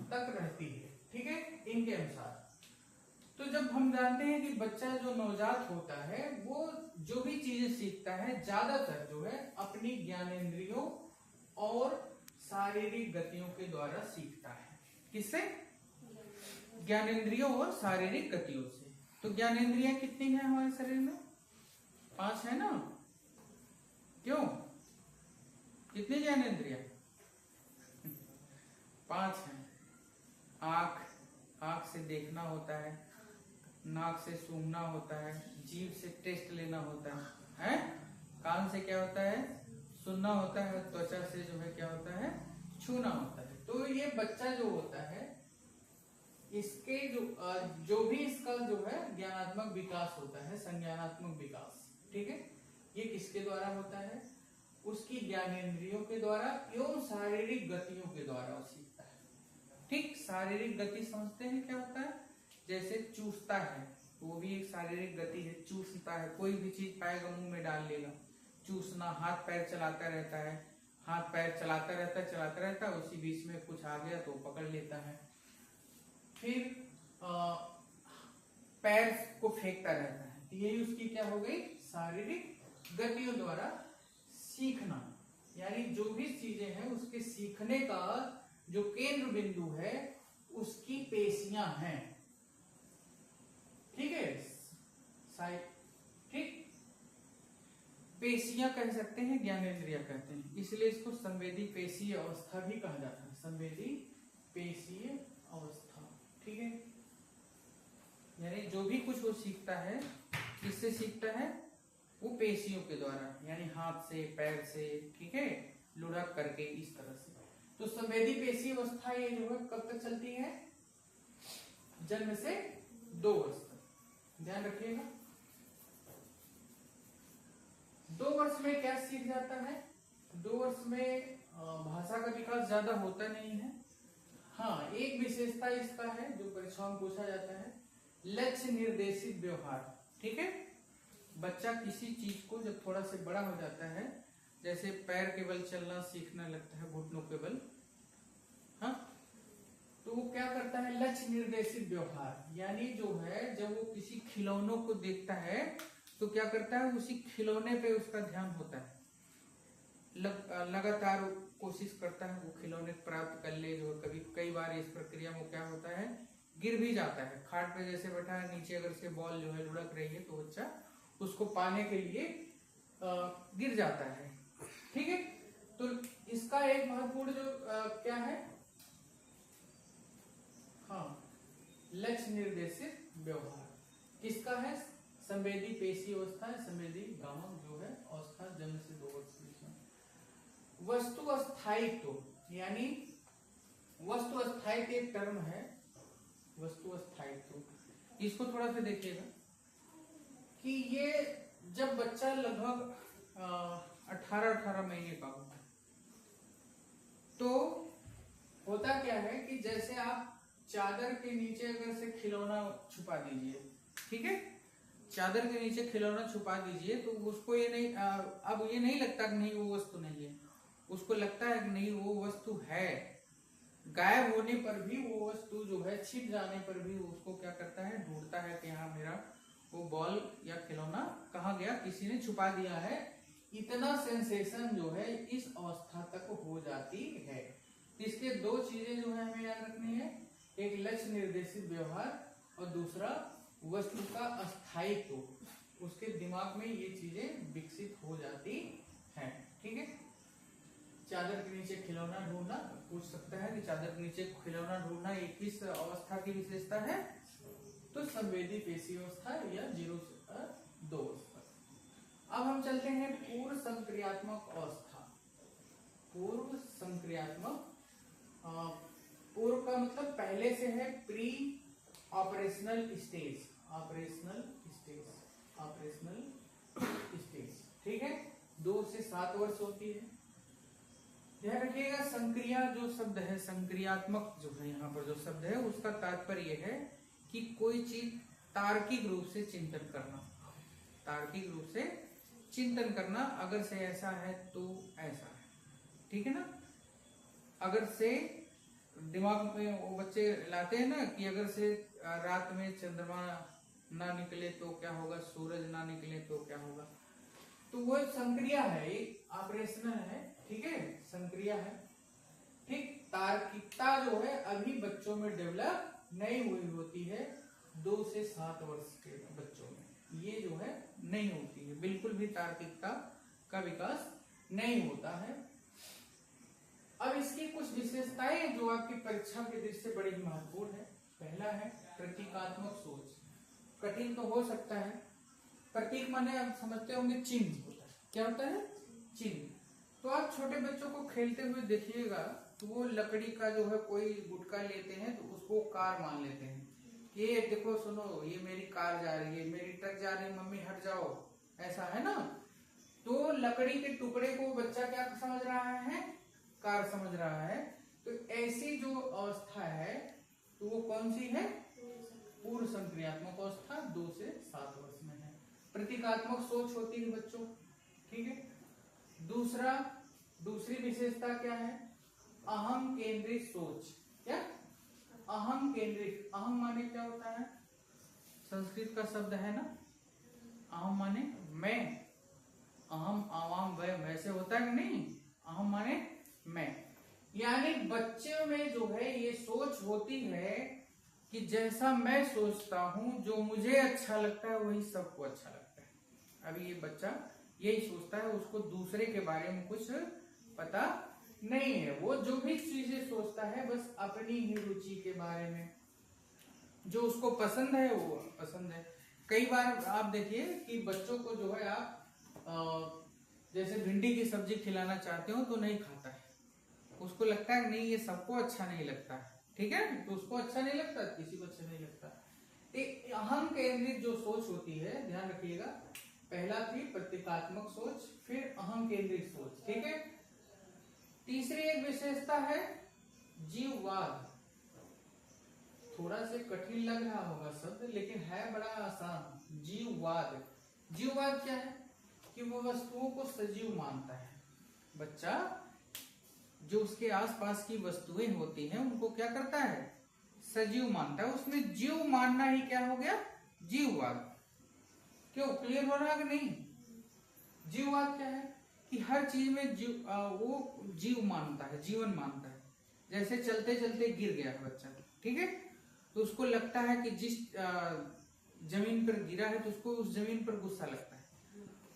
तक रहती है। ठीक है, इनके अनुसार। तो जब हम जानते हैं कि बच्चा जो नवजात होता है वो जो भी चीजें सीखता है ज्यादातर जो है अपनी ज्ञानेंद्रियों और शारीरिक गतियों के द्वारा सीखता है। किससे? ज्ञानेंद्रियों और शारीरिक गतियों से। तो ज्ञानेंद्रियां कितनी हैं हमारे शरीर में? 5 है ना? क्यों? कितनी ज्ञानेंद्रियां? 5 हैं। आंख से देखना होता है, नाक से सूंघना होता है, जीभ से टेस्ट लेना होता है, कान से क्या होता है? सुनना होता है, त्वचा से जो है क्या होता है? छूना होता है। तो ये बच्चा जो होता है इसके जो भी इसका जो है ज्ञानात्मक विकास होता है, संज्ञानात्मक विकास, ठीक है, ये किसके द्वारा होता है? उसकी ज्ञानेंद्रियों के द्वारा एवं शारीरिक गतियों के द्वारा सीखता है। ठीक, शारीरिक गति समझते हैं क्या होता है? जैसे चूसता है, वो भी एक शारीरिक गति है। चूसता है, कोई भी चीज पाएगा मुंह में डाल लेगा। चूसना, हाथ पैर चलाता रहता है, हाथ पैर चलाता रहता है, उसी बीच में कुछ आ गया तो पकड़ लेता है। फिर पैर को फेंकता रहता है। तो यही उसकी क्या हो गई? शारीरिक गतियों द्वारा सीखना। यानी जो भी चीजें हैं उसके सीखने का जो केंद्र बिंदु है उसकी पेशियां हैं। ठीक है, ठीक, पेशियां कह सकते हैं, ज्ञानेंद्रिया कहते हैं, इसलिए इसको संवेदी पेशीय अवस्था भी कहा जाता है। संवेदी पेशीय अवस्था। ठीक है, यानी जो भी कुछ वो सीखता है किससे सीखता है? वो पेशियों के द्वारा, यानी हाथ से, पैर से, ठीक है, लुढ़क करके, इस तरह से। तो संवेदी पेशीय अवस्था ये जो है कब तक चलती है? जन्म से 2 वर्ष तक। ध्यान रखिएगा। 2 वर्ष में क्या सीख जाता है? 2 वर्ष में भाषा का विकास ज्यादा होता नहीं है। हाँ, एक विशेषता इसका है जो परीक्षाओं में पूछा जाता है, लक्ष्य निर्देशित व्यवहार। ठीक है, बच्चा किसी चीज को जब थोड़ा से बड़ा हो जाता है, जैसे पैर के बल चलना सीखने लगता है, घुटनों के बल, हाँ, तो वो क्या करता है? लक्ष्य निर्देशित व्यवहार। यानी जो है जब वो किसी खिलौनों को देखता है तो क्या करता है? उसी खिलौने पे उसका ध्यान होता है, लगातार कोशिश करता है वो खिलौने प्राप्त कर ले। जो कभी कई बार इस प्रक्रिया में क्या होता है? गिर भी जाता है। खाट पे जैसे बैठा है, नीचे अगर से बॉल जो है लुढ़क रही है तो बच्चा उसको पाने के लिए गिर जाता है। ठीक है, तो इसका एक महत्वपूर्ण जो क्या है? हाँ, लक्ष्य निर्देशित व्यवहार किसका है? संवेदी पेशी अवस्था है, संवेदी गामक जो है अवस्था जन्म से 2 वर्ष में। वस्तु स्थायित्व, यानी वस्तु स्थायित्व एक टर्म है। वस्तु स्थायित्व, इसको थोड़ा सा देखिएगा कि ये जब बच्चा लगभग 18 महीने का होता है तो होता क्या है कि जैसे आप चादर के नीचे अगर से खिलौना छुपा दीजिए, ठीक है, चादर के नीचे खिलौना छुपा दीजिए तो उसको ये नहीं अब ये नहीं लगता कि नहीं वो वस्तु नहीं है, उसको लगता है कि नहीं वो वस्तु है। गायब होने पर भी वो वस्तु जो है, छिप जाने पर भी उसको क्या करता है? ढूंढता है कि हाँ मेरा वो बॉल या खिलौना कहाँ गया, किसी ने छुपा दिया है। इतना सेंसेशन जो है इस अवस्था तक हो जाती है। इसके 2 चीजें जो है हमें याद रखनी है, एक लक्ष्य निर्देशित व्यवहार और दूसरा वस्तु का अस्थायित्व। उसके दिमाग में ये चीजें विकसित हो जाती हैं। ठीक है, चादर के नीचे खिलौना ढूंढना, पूछ सकता है कि चादर के नीचे खिलौना ढूंढना ये किस अवस्था की विशेषता है? तो संवेदी पेशी अवस्था या 0 से 2 वर्ष तक। अब हम चलते हैं पूर्व संक्रियात्मक अवस्था। पूर्व संक्रियात्मक, पूर्व का मतलब पहले से है, pre operational stage, operational stage, operational stage, ठीक है। 2 से 7 वर्ष होती है। ध्यान रखिएगा, संक्रिया जो शब्द है, संक्रियात्मक जो है यहाँ पर जो शब्द है, उसका तात्पर्य है कि कोई चीज तार्किक रूप से चिंतन करना, तार्किक रूप से चिंतन करना। अगर से ऐसा है तो ऐसा है, ठीक है ना। अगर से दिमाग में वो बच्चे लाते हैं ना कि अगर से रात में चंद्रमा ना निकले तो क्या होगा, सूरज ना निकले तो क्या होगा, तो वो संक्रिया है, एक ऑपरेशनल है, ठीक है, संक्रिया है, ठीक। तार्किकता जो है अभी बच्चों में डेवलप नहीं हुई होती है, 2 से 7 वर्ष के बच्चों में ये जो है नहीं होती है, बिल्कुल भी तार्किकता का विकास नहीं होता है। अब इसकी कुछ विशेषताएं जो आपकी परीक्षा की दृष्टि से बड़ी ही महत्वपूर्ण है। पहला है प्रतीकात्मक सोच। कठिन तो हो सकता है, प्रतीक माने आप समझते होंगे चिन्ह होता है, क्या होता है, चिन्ह। तो आप छोटे बच्चों को खेलते हुए देखिएगा तो वो लकड़ी का जो है कोई गुटका लेते हैं तो उसको कार मान लेते हैं, ये देखो सुनो ये मेरी कार जा रही है, मेरी ट्रक जा रही है, मम्मी हट जाओ, ऐसा है ना। तो लकड़ी के टुकड़े को बच्चा क्या समझ रहा है, कार समझ रहा है। तो ऐसी जो अवस्था है तो वो कौन सी है, पूर्व संक्रियात्मक अवस्था, 2 से 7 वर्ष में है। प्रतीकात्मक सोच होती है बच्चों, ठीक है। दूसरी विशेषता क्या है, अहम केंद्रित सोच। क्या, अहम केंद्रित, अहम माने क्या होता है, संस्कृत का शब्द है ना, अहम माने मैं, अहम आवाम वयम वैसे होता है कि नहीं, अहम माने मैं। यानी बच्चे में जो है ये सोच होती है कि जैसा मैं सोचता हूं, जो मुझे अच्छा लगता है वही सबको अच्छा लगता है। अभी ये बच्चा यही सोचता है, उसको दूसरे के बारे में कुछ पता नहीं है, वो जो भी चीजें सोचता है बस अपनी ही रुचि के बारे में, जो उसको पसंद है वो पसंद है। कई बार आप देखिए कि बच्चों को जो है आप जैसे भिंडी की सब्जी खिलाना चाहते हो तो नहीं खाता है, उसको लगता है नहीं ये सबको अच्छा नहीं लगता है, ठीक है, तो उसको अच्छा नहीं लगता, किसी को अच्छा नहीं लगता। एक अहम केंद्रित जो सोच होती है, ध्यान रखिएगा, पहला थी प्रतीकात्मक सोच, फिर अहम केंद्रित सोच, ठीक है। तीसरी एक विशेषता है जीववाद। थोड़ा से कठिन लग रहा होगा शब्द, लेकिन है बड़ा आसान। जीववाद, जीववाद क्या है कि वो वस्तुओं को सजीव मानता है। बच्चा जो उसके आसपास की वस्तुएं होती हैं उनको क्या करता है, सजीव मानता है। उसमें जीव मानना ही क्या हो गया, जीववाद। क्यों, क्लियर हो रहा है कि नहीं। जीववाद क्या है कि हर चीज में जीव, वो जीव मानता है, जीवन मानता है। जैसे चलते चलते गिर गया बच्चा, ठीक है, तो उसको लगता है कि जिस जमीन पर गिरा है तो उसको उस जमीन पर गुस्सा लगता है,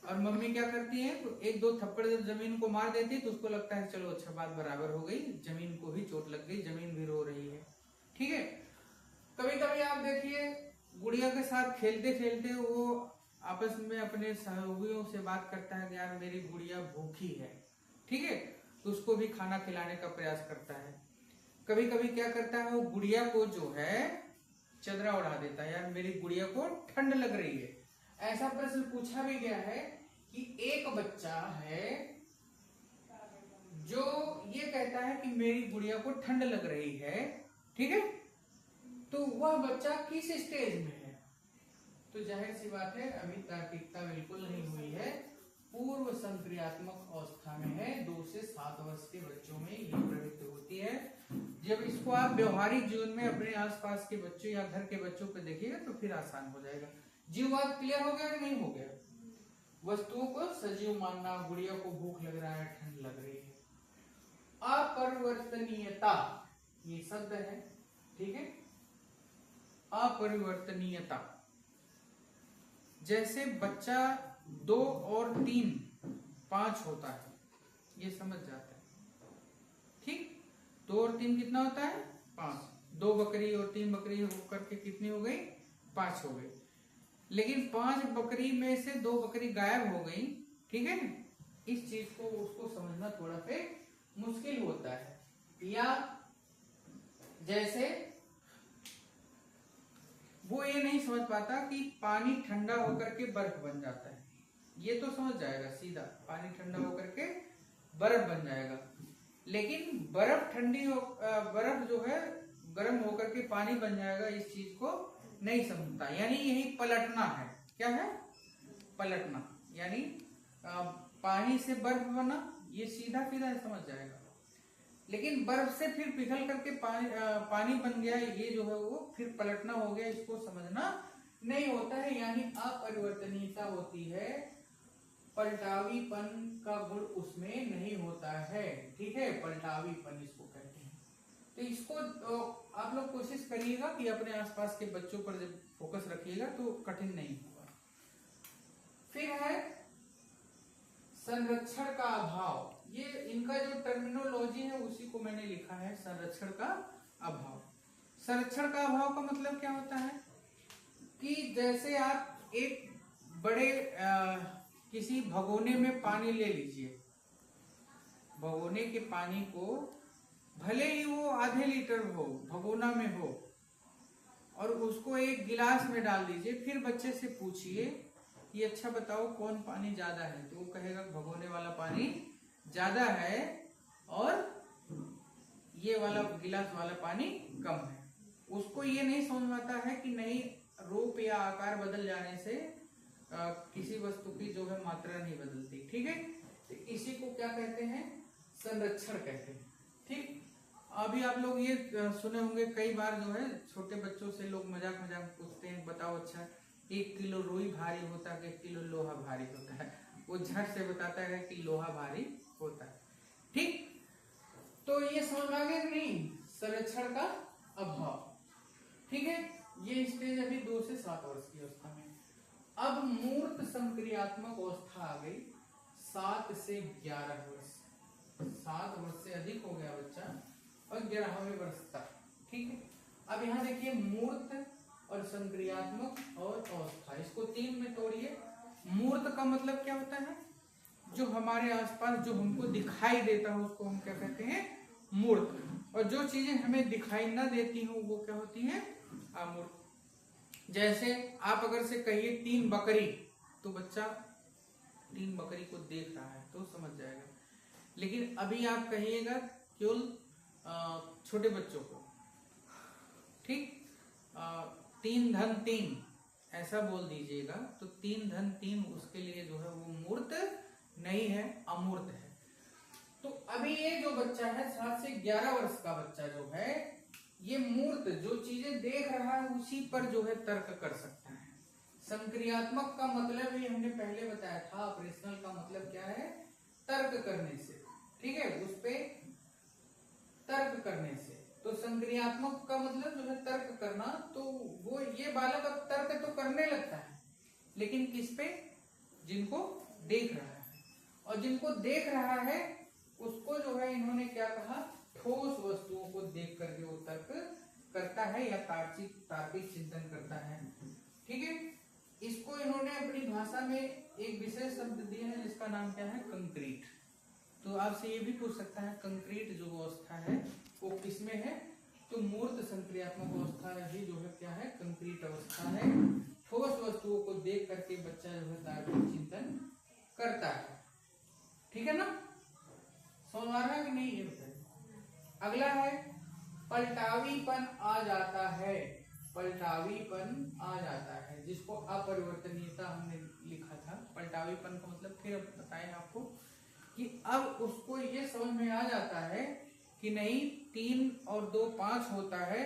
और मम्मी क्या करती है तो 1-2 थप्पड़ जब जमीन को मार देती है तो उसको लगता है चलो अच्छा बात बराबर हो गई, जमीन को ही चोट लग गई, जमीन भी रो रही है, ठीक है। कभी कभी आप देखिए गुड़िया के साथ खेलते खेलते वो आपस में अपने सहयोगियों से बात करता है कि यार मेरी गुड़िया भूखी है, ठीक है, तो उसको भी खाना खिलाने का प्रयास करता है। कभी कभी क्या करता है वो गुड़िया को जो है चदरा उड़ा देता है, यार मेरी गुड़िया को ठंड लग रही है। ऐसा प्रश्न पूछा भी गया है कि एक बच्चा है जो ये कहता है कि मेरी गुड़िया को ठंड लग रही है, ठीक है, तो वह बच्चा किस स्टेज में है, तो जाहिर सी बात है अभी तार्किकता बिल्कुल नहीं हुई है, पूर्व संक्रियात्मक अवस्था में है। 2 से 7 वर्ष के बच्चों में ये प्रवृत्ति होती है। जब इसको आप व्यवहारिक जीवन में अपने आसपास के बच्चों या घर के बच्चों को देखिएगा तो फिर आसान हो जाएगा। जीववाद क्लियर हो गया कि नहीं हो गया, वस्तुओं को सजीव मानना, गुड़िया को भूख लग रहा है, ठंड लग रही है। अपरिवर्तनीयता ये शब्द है, ठीक है, अपरिवर्तनीयता। जैसे बच्चा 2 और 3 5 होता है, ये समझ जाता है, ठीक, 2 और 3 कितना होता है 5, 2 बकरी और 3 बकरी होकर के कितनी हो गई 5 हो गई। लेकिन 5 बकरी में से 2 बकरी गायब हो गई, ठीक है, इस चीज को उसको समझना थोड़ा सा मुश्किल होता है। या जैसे वो ये नहीं समझ पाता कि पानी ठंडा होकर के बर्फ बन जाता है। ये तो समझ जाएगा सीधा, पानी ठंडा होकर के बर्फ बन जाएगा, लेकिन बर्फ जो है गर्म होकर के पानी बन जाएगा, इस चीज को नहीं समझता। यानी यही पलटना है। क्या है? पलटना। यानी पानी से बर्फ बना, ये सीधा सीधा समझ जाएगा, लेकिन बर्फ से फिर पिघल करके पानी बन गया, ये जो है वो फिर पलटना हो गया, इसको समझना नहीं होता है। यानी अपरिवर्तनीयता होती है, पलटावीपन का गुण उसमें नहीं होता है। ठीक है, पलटावीपन इसको कहते हैं। तो इसको आप लोग कोशिश करिएगा कि अपने आसपास के बच्चों पर जब फोकस रखिएगा तो कठिन नहीं होगा। फिर है संरक्षण का अभाव। ये इनका जो टर्मिनोलॉजी है उसी को मैंने लिखा है, संरक्षण का अभाव। संरक्षण का अभाव का मतलब क्या होता है कि जैसे आप एक बड़े किसी भगोने में पानी ले लीजिए, भगोने के पानी को भले ही वो आधे लीटर हो, भगोना में हो, और उसको एक गिलास में डाल दीजिए। फिर बच्चे से पूछिए कि अच्छा बताओ कौन पानी ज्यादा है, तो वो कहेगा भगोने वाला पानी ज्यादा है और ये वाला गिलास वाला पानी कम है। उसको ये नहीं समझ में आता है कि नहीं, रूप या आकार बदल जाने से किसी वस्तु की जो है मात्रा नहीं बदलती। ठीक है, तो इसी को क्या कहते हैं? संरक्षण कहते हैं। ठीक, अभी आप लोग ये सुने होंगे कई बार, जो है छोटे बच्चों से लोग मजाक मजाक पूछते हैं, बताओ अच्छा 1 किलो रुई भारी होता है कि 1 किलो लोहा भारी होता है? वो झट से बताता है कि लोहा भारी होता है। ठीक, तो ये समझ आ गया नहीं, संरक्षण का अभाव। ठीक है, ये स्टेज अभी 2 से 7 वर्ष की अवस्था में। अब मूर्त संक्रियात्मक अवस्था आ गई 7 से 11 वर्ष। 7 वर्ष से अधिक हो गया बच्चा और 11वें वर्ष तक। ठीक है, अब यहाँ देखिए मूर्त और संक्रियात्मक और अवस्था, इसको 3 में तोड़िए। मूर्त का मतलब क्या होता है? जो हमारे आसपास जो हमको दिखाई देता है उसको हम क्या कहते हैं? मूर्त। और जो चीजें हमें दिखाई ना देती हो वो क्या होती है? अमूर्त। जैसे आप अगर से कहिए 3 बकरी, तो बच्चा 3 बकरी को देख रहा है तो समझ जाएगा। लेकिन अभी आप कहिएगा केवल छोटे बच्चों को, ठीक, 3 धन 3 ऐसा बोल दीजिएगा, तो 3 धन 3 उसके लिए जो है वो मूर्त नहीं है, अमूर्त है। तो अभी ये जो बच्चा है 7 से 11 वर्ष का बच्चा जो है, ये मूर्त जो चीजें देख रहा है उसी पर जो है तर्क कर सकता है। संक्रियात्मक का मतलब ही हमने पहले बताया था, ऑपरेशनल का मतलब क्या है? तर्क करने से। ठीक है, उस पे तर्क करने से। तो संक्रियात्मक का मतलब जो है तर्क करना। तो वो ये बालक अब तर्क तो करने लगता है, लेकिन किस पे? जिनको देख रहा है। और जिनको देख रहा है उसको जो है इन्होंने क्या कहा? ठोस वस्तुओं को देख करके वो तर्क करता है या तार्किक चिंतन करता है। ठीक है, इसको इन्होंने अपनी भाषा में एक विशेष शब्द दिया है जिसका नाम क्या है? कंक्रीट। तो आपसे ये भी पूछ सकता है कंक्रीट जो अवस्था है वो किसमें है? तो मूर्त संक्रियात्मक अवस्था ही जो है क्या है? कंक्रीट अवस्था है। ठोस वस्तुओं को देख करके बच्चा जो है तार्किक चिंतन करता है। ठीक है ना? समझ आ रहा है कि नहीं? ये बताइए। अगला है पलटावीपन आ जाता है। पलटावीपन आ जाता है, जिसको अपरिवर्तनीयता हमने लिखा था। पलटावीपन का मतलब फिर बताएं आपको कि अब उसको ये समझ में आ जाता है कि नहीं, 3 और 2 5 होता है,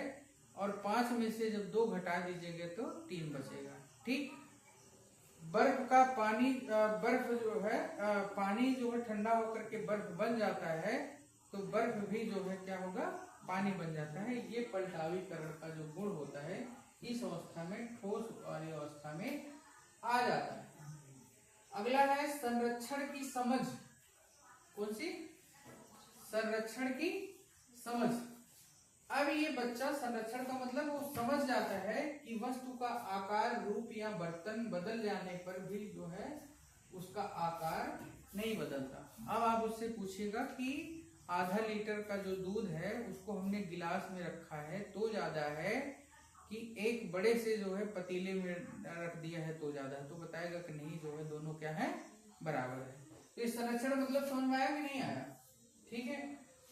और 5 में से जब 2 घटा दीजिएगा तो 3 बचेगा। ठीक, बर्फ का पानी, बर्फ जो है पानी जो है ठंडा होकर के बर्फ बन जाता है, तो बर्फ भी जो है क्या होगा? पानी बन जाता है। ये पलटावीकरण का जो गुण होता है इस अवस्था में, ठोस वाली अवस्था में आ जाता है। अगला है संरक्षण की समझ। कौन सी? संरक्षण की समझ। अब ये बच्चा, संरक्षण का मतलब वो समझ जाता है कि वस्तु का आकार, रूप या बर्तन बदल जाने पर भी जो है उसका आकार नहीं बदलता। अब आप उससे पूछिएगा कि आधा लीटर का जो दूध है उसको हमने गिलास में रखा है तो ज्यादा है कि एक बड़े से जो है पतीले में रख दिया है तो ज्यादा है, तो बताएगा कि नहीं जो है दोनों क्या है, बराबर है। तो इस संरक्षण मतलब समझ में आया कि नहीं आया? ठीक है,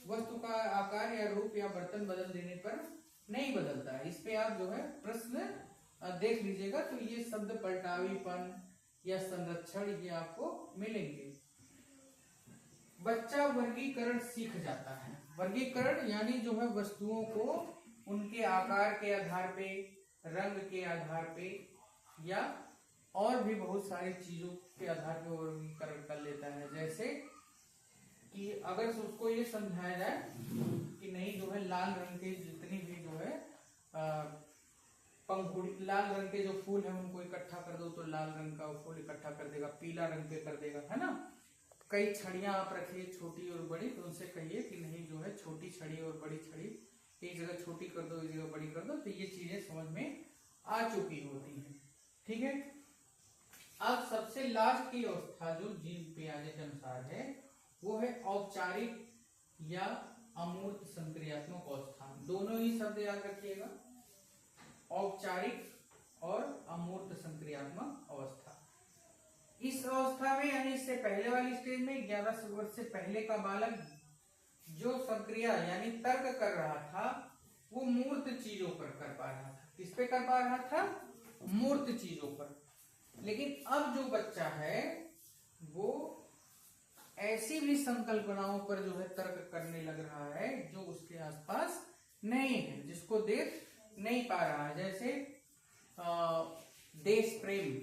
वस्तु का आकार या रूप या बर्तन बदल देने पर नहीं बदलता है। इस पे आप जो है प्रश्न देख लीजिएगा, तो ये शब्द पलटावीपन या संरक्षण ये आपको मिलेंगे। बच्चा वर्गीकरण सीख जाता है। वर्गीकरण यानी जो है वस्तुओं को उनके आकार के आधार पे, रंग के आधार पे या और भी बहुत सारी चीजों के आधार पे वर्गीकरण कर लेता है। जैसे कि अगर उसको ये समझाया जाए कि नहीं जो है लाल रंग के जितनी भी जो है पंखुड़ी, लाल रंग के जो फूल है उनको इकट्ठा कर दो तो लाल रंग का फूल इकट्ठा कर देगा, पीला रंग पे कर देगा, है ना। कई छड़ियां आप रखिए छोटी और बड़ी, तो उनसे कहिए कि नहीं जो है छोटी छड़ी और बड़ी छड़ी एक जगह छोटी कर दो एक जगह बड़ी कर दो, तो ये चीजें समझ में आ चुकी होती हैं। ठीक है, अब सबसे लास्ट की अवस्था जो जीव पियाजे के अनुसार है वो है औपचारिक या अमूर्त संक्रियात्मक अवस्था। दोनों ही शब्द याद रखिएगा, औपचारिक और अमूर्त संक्रियात्मक अवस्था। इस अवस्था में यानी इससे पहले वाली स्टेज में 11 वर्ष से पहले का बालक जो संक्रिया यानी तर्क कर रहा था वो मूर्त चीजों पर कर पा रहा था। किस पे कर पा रहा था? मूर्त चीजों पर। लेकिन अब जो बच्चा है वो ऐसी भी संकल्पनाओं पर जो है तर्क करने लग रहा है जो उसके आसपास नहीं है, जिसको देख नहीं पा रहा है। जैसे देश प्रेम,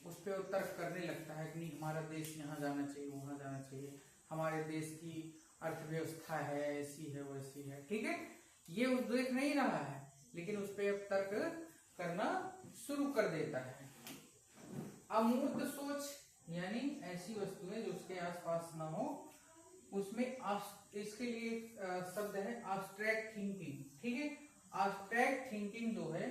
उस पर तर्क करने लगता है कि नहीं हमारा देश यहाँ जाना चाहिए वहां जाना चाहिए, हमारे देश की अर्थव्यवस्था है ऐसी है वैसी है। ठीक है, ये उस देख नहीं रहा है लेकिन उस पर अब तर्क करना शुरू कर देता है। अमूर्त सोच यानी ऐसी वस्तुएं जो उसके आसपास ना हो, उसमें इसके लिए शब्द है एब्स्ट्रैक्ट थिंकिंग। ठीक है, एब्स्ट्रैक्ट थिंकिंग जो है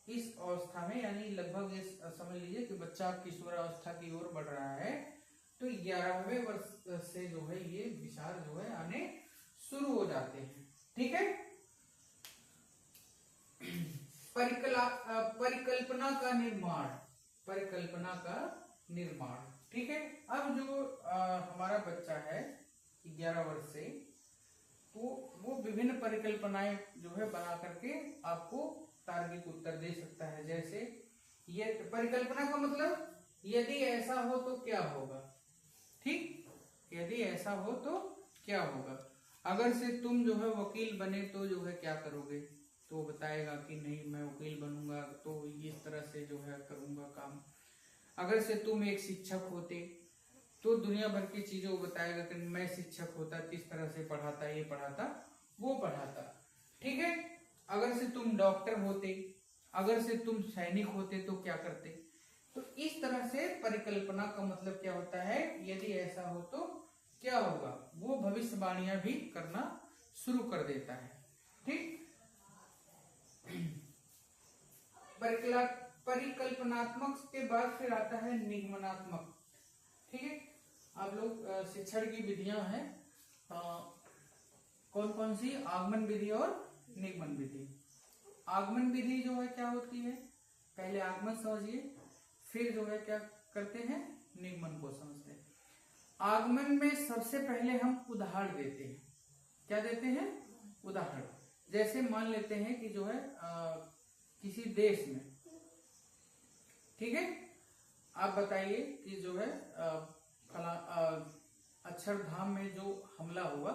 इस अवस्था में यानी लगभग ये समझ लीजिए कि बच्चा किशोरावस्था की ओर बढ़ रहा है, तो 11वें वर्ष से जो है ये विचार जो है आने शुरू हो जाते हैं। ठीक है, परिकल्पना का निर्माण, परिकल्पना का निर्माण। ठीक है, अब जो हमारा बच्चा है 11 वर्ष से, तो वो विभिन्न परिकल्पनाएं जो है बना करके आपको तार्किक उत्तर दे सकता है। जैसे ये परिकल्पना का मतलब यदि ऐसा हो तो क्या होगा। ठीक, यदि ऐसा हो तो क्या होगा। अगर से तुम जो है वकील बने तो जो है क्या करोगे, तो बताएगा कि नहीं मैं वकील बनूंगा तो इस तरह से जो है करूंगा काम। अगर से तुम एक शिक्षक होते तो दुनिया भर की चीजों को बताएगा कि मैं शिक्षक होता किस तरह से पढ़ाता, ये पढ़ाता वो पढ़ाता। ठीक है, अगर से तुम डॉक्टर होते, अगर से तुम सैनिक होते तो क्या करते। तो इस तरह से परिकल्पना का मतलब क्या होता है, यदि ऐसा हो तो क्या होगा, वो भविष्यवाणियां भी करना शुरू कर देता है। ठीक, परिकल्पनात्मक के बाद फिर आता है निगमनात्मक। ठीक है, आप लोग शिक्षण की विधियां हैं कौन कौन सी, आगमन विधि और निगमन विधि। आगमन विधि जो है क्या होती है, पहले आगमन समझिए फिर जो है क्या करते हैं, निगमन को समझते हैं। आगमन में सबसे पहले हम उदाहरण देते हैं। क्या देते हैं? उदाहरण। जैसे मान लेते हैं कि जो है किसी देश में, ठीक है, आप बताइए कि जो है अक्षरधाम में जो हमला हुआ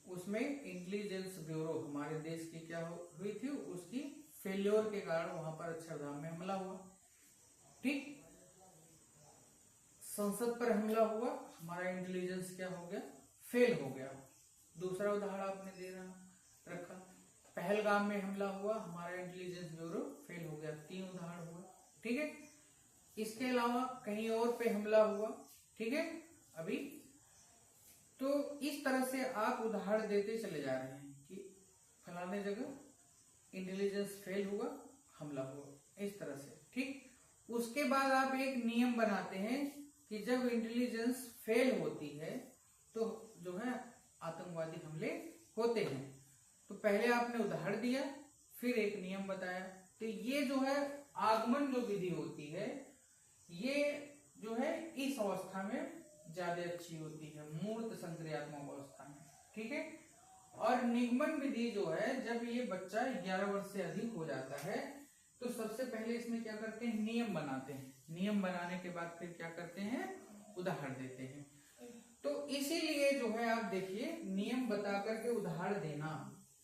उसमें इंटेलिजेंस ब्यूरो हमारे देश की क्या हुई थी, उसकी फेल्योर के कारण वहां पर अक्षरधाम में हमला हुआ। ठीक, संसद पर हमला हुआ, हमारा इंटेलिजेंस क्या हो गया, फेल हो गया। दूसरा उदाहरण आपने दे रखा, पहलगाम में हमला हुआ, हमारा इंटेलिजेंस ब्यूरो फेल हो गया। 3 उदाहरण हुआ। ठीक है, इसके अलावा कहीं और पे हमला हुआ। ठीक है, अभी तो इस तरह से आप उदाहरण देते चले जा रहे हैं कि फलाने जगह इंटेलिजेंस फेल हुआ, हमला हुआ, इस तरह से। ठीक, उसके बाद आप एक नियम बनाते हैं कि जब इंटेलिजेंस फेल होती है तो जो है आतंकवादी हमले होते हैं। तो पहले आपने उदाहरण दिया, फिर एक नियम बताया। तो ये जो है आगमन जो विधि होती है, ये जो है इस अवस्था में ज्यादा अच्छी होती है, मूर्त संक्रियात्मक अवस्था में, ठीक है। और निगमन विधि जो है, जब ये बच्चा 11 वर्ष से अधिक हो जाता है तो सबसे पहले इसमें क्या करते हैं, नियम बनाते हैं। नियम बनाने के बाद फिर क्या करते हैं, उदाहरण देते हैं। तो इसीलिए जो है आप देखिए, नियम बता करके उदाहरण देना,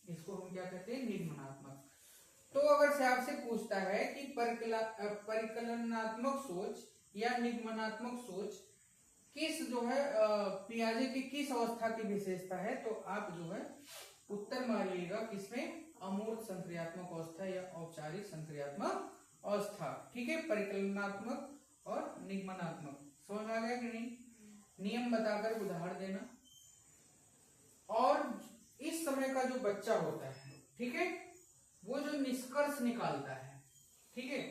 इसको हम क्या कहते हैं, निगमनात्मक। तो अगर से आपसे पूछता है कि परिकलनात्मक सोच या निगमनात्मक सोच किस जो है पियाजे की किस अवस्था की विशेषता है, तो आप जो है उत्तर मारिएगा किसमें, अमूर्त संक्रियात्मक अवस्था या औपचारिक संक्रियात्मक अवस्था, ठीक है। परिकलनात्मक और निगमनात्मक समझ आ गया कि नहीं। नियम बताकर उदाहरण देना, और इस समय का जो बच्चा होता है, ठीक है, वो जो निष्कर्ष निकालता है, ठीक है,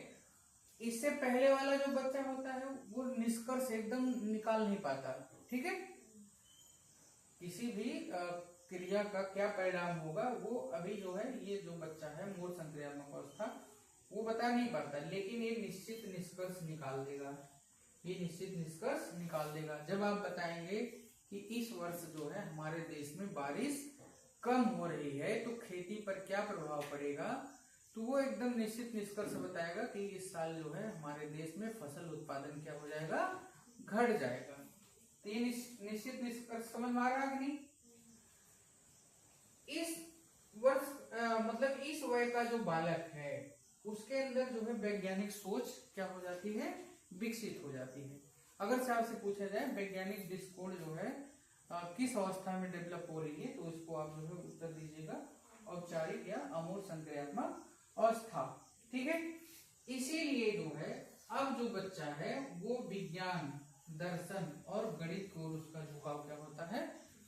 इससे पहले वाला जो बच्चा होता है वो निष्कर्ष एकदम निकाल नहीं पाता, ठीक है। किसी भी क्रिया का क्या परिणाम होगा वो अभी जो है ये जो बच्चा है मूर्त संक्रियात्मक अवस्था, वो बता नहीं पाता, लेकिन ये निश्चित निष्कर्ष निकाल देगा, ये निश्चित निष्कर्ष निकाल देगा। जब आप बताएंगे कि इस वर्ष जो है हमारे देश में बारिश कम हो रही है तो खेती पर क्या प्रभाव पड़ेगा, तो वो एकदम निश्चित निष्कर्ष बताएगा कि इस साल जो है हमारे देश में फसल उत्पादन क्या हो जाएगा, घट जाएगा। तो ये निश्चित निष्कर्ष समझ में आ रहा है कि नहीं। इस वर्ष मतलब इस वय का जो बालक है उसके अंदर जो है वैज्ञानिक सोच क्या हो जाती है, विकसित हो जाती है। अगर से आपसे पूछा जाए वैज्ञानिक दृष्टिकोण जो है किस अवस्था में डेवलप हो रही है, तो इसको आप जो है उत्तर दीजिएगा औपचारिक या अमूर्त संक्रियात्मक अवस्था, ठीक है। इसीलिए जो है अब जो बच्चा है वो विज्ञान, दर्शन और गणित को उसका झुकाव क्या होता है,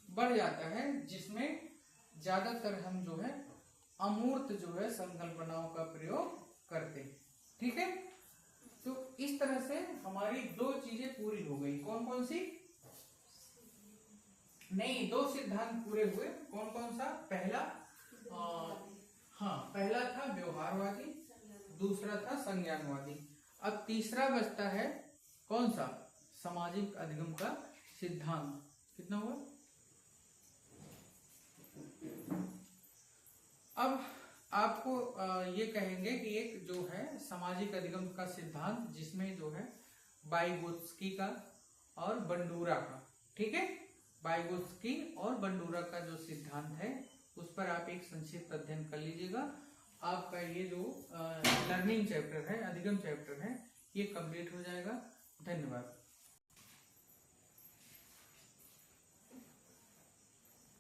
बढ़ जाता है, जिसमें ज्यादातर हम जो है अमूर्त जो है संकल्पनाओं का प्रयोग करते हैं, ठीक है। तो इस तरह से हमारी दो चीजें पूरी हो गई। कौन कौन सी, नहीं, दो सिद्धांत पूरे हुए। कौन कौन सा, पहला हाँ, पहला था व्यवहारवादी, दूसरा था संज्ञानवादी। अब तीसरा बचता है कौन सा, सामाजिक अधिगम का सिद्धांत। कितना हुआ, अब आपको ये कहेंगे कि एक जो है सामाजिक अधिगम का सिद्धांत, जिसमें जो है वाइगोत्स्की का और बंडूरा का, ठीक है, वाइगोत्स्की और बंडूरा का जो सिद्धांत है उस पर आप एक संक्षिप्त अध्ययन कर लीजिएगा। आपका ये जो लर्निंग चैप्टर है, अधिगम चैप्टर है, ये कंप्लीट हो जाएगा। धन्यवाद।